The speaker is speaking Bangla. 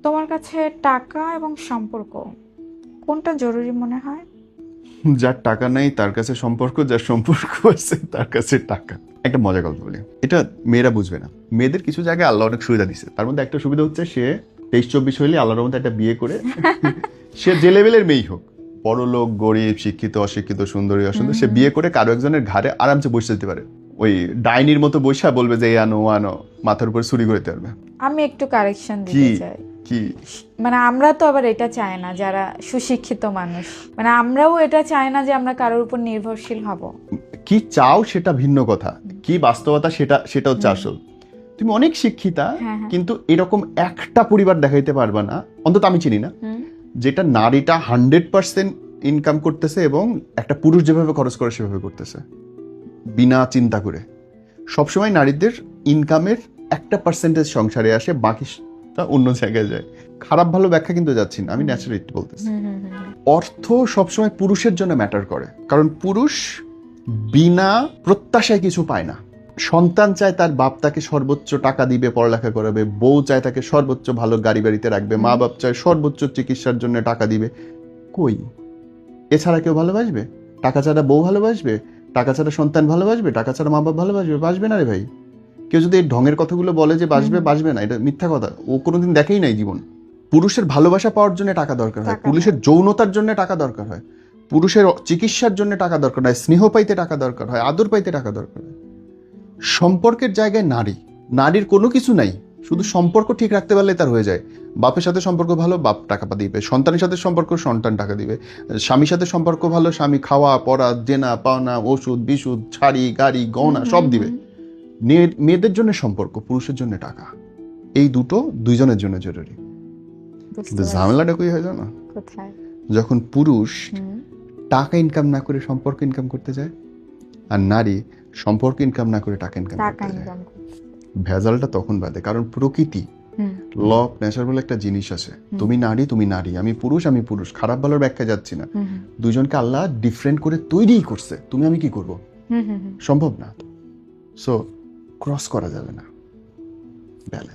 তোমার কাছে টাকা এবং সম্পর্ক কোনটা জরুরি মনে হয়? যার টাকা নাই তার কাছে সম্পর্ক, যার সম্পর্ক আছে তার কাছে টাকা। একটা মজা গল্প বলি, এটা মেয়েরা বুঝবে না। মেয়েদের কিছু জায়গায় আল্লাহ অনেক সুবিধা দিচ্ছে, তার মধ্যে একটা সুবিধা হচ্ছে সে 23-24 হইলে আল্লাহর মধ্যে একটা বিয়ে করে সে যে লেভেলের মেয়েই হোক, বড় লোক গরিব শিক্ষিত অশিক্ষিত সুন্দরী অসুন্দর, সে বিয়ে করে কারো একজনের ঘাড়ে আরামসে বসে যেতে পারে। ওই ডাইনির মতো বৈশা বলবে যে এই আনো ও আনো, মাথার উপর চুরি করতে পারবে। আমি একটু কারেকশন কি দিতে চাই। কি মানে আমরা তো আবার এটা চাই না, যারা সুশিক্ষিত মানুষ, মানে আমরাও এটা চাই না যে আমরা কারোর উপর নির্ভরশীল হব। কি চাও সেটা ভিন্ন কথা, কি বাস্তবতা সেটা হচ্ছে আসল। তুমি অনেক শিক্ষিতা, হ্যাঁ, হ্যাঁ। কিন্তু এরকম একটা পরিবার দেখাইতে পারবা না, অন্তত আমি চিনি না, হুম। যেটা নারীটা 100% ইনকাম করতেছে এবং একটা পুরুষ যেভাবে খরচ করে সেভাবে করতেছে বিনা চিন্তা করে। সবসময় নারীদের ইনকামের একটা পার্সেন্টেজ সংসারে আসে, বাকিটা অন্য জায়গায় যায়। খারাপ ভালো ব্যাখ্যা কিন্তু যাচ্ছি না, আমি ন্যাচারালি বলতেছি। অর্থ সবসময় পুরুষের জন্য ম্যাটার করে, কারণ পুরুষ বিনা প্রত্যাশায় কিছু পায় না। সন্তান চায় তার বাপ তাকে সর্বোচ্চ টাকা দিবে, পড়ালেখা করাবে, বউ চায় তাকে সর্বোচ্চ ভালো গাড়ি বাড়িতে রাখবে, মা বাপ চায় সর্বোচ্চ চিকিৎসার জন্য টাকা দিবে। কই এছাড়া কেউ ভালোবাসবে? টাকা ছাড়া বউ ভালোবাসবে? টাকা ছাড়া সন্তান ভালোবাসবে? টাকা ছাড়া মা বাপ ভালোবাসবে? বাসবে না রে ভাই। কেউ যদি এই ঢঙের কথাগুলো বলে যে বাসবে না, এটা মিথ্যা কথা। ও কোনোদিন দেখেই নাই জীবন। পুরুষের ভালোবাসা পাওয়ার জন্য টাকা দরকার হয়, পুরুষের যৌনতার জন্য টাকা দরকার হয়, পুরুষের চিকিৎসার জন্য টাকা দরকার হয়, স্নেহ পাইতে টাকা দরকার হয়, আদর পাইতে টাকা দরকার হয়। সম্পর্কের জায়গায় নারীর কোনো কিছু নাই, শুধু সম্পর্ক ঠিক রাখতে পারলে তার হয়ে যায়। বাপের সাথে সম্পর্ক ভালো, বাপ টাকা দিবে। সন্তানের সাথে সম্পর্ক, সন্তান টাকা দিবে। স্বামীর সাথে সম্পর্ক ভালো, স্বামী খাওয়া পড়া দেনা পাওনা ওষুধ বিশুধ ছাড়ি গাড়ি গহনা সব দিবে। মেয়েদের জন্য সম্পর্ক, পুরুষের জন্য টাকা, এই দুটো দুইজনের জন্য জরুরি। কিন্তু ঝামেলাটা কই হয় জানো? কোথায়? যখন পুরুষ টাকা ইনকাম না করে সম্পর্ক ইনকাম করতে যায়, আর নারী সম্পর্ক ইনকাম না করে টাকা ইনকাম করতে যায়, ভেজালটা তখন বাদে। কারণ প্রকৃতি, ল অফ নেচার বলে একটা জিনিস আছে। তুমি নারী, আমি পুরুষ। খারাপ ভালোর ব্যাখ্যা যাচ্ছি না, দুইজনকে আল্লাহ ডিফারেন্ট করে তৈরিই করছে। তুমি আমি কি করব? সম্ভব না। সো ক্রস করা যাবে না, ব্যালেন্স।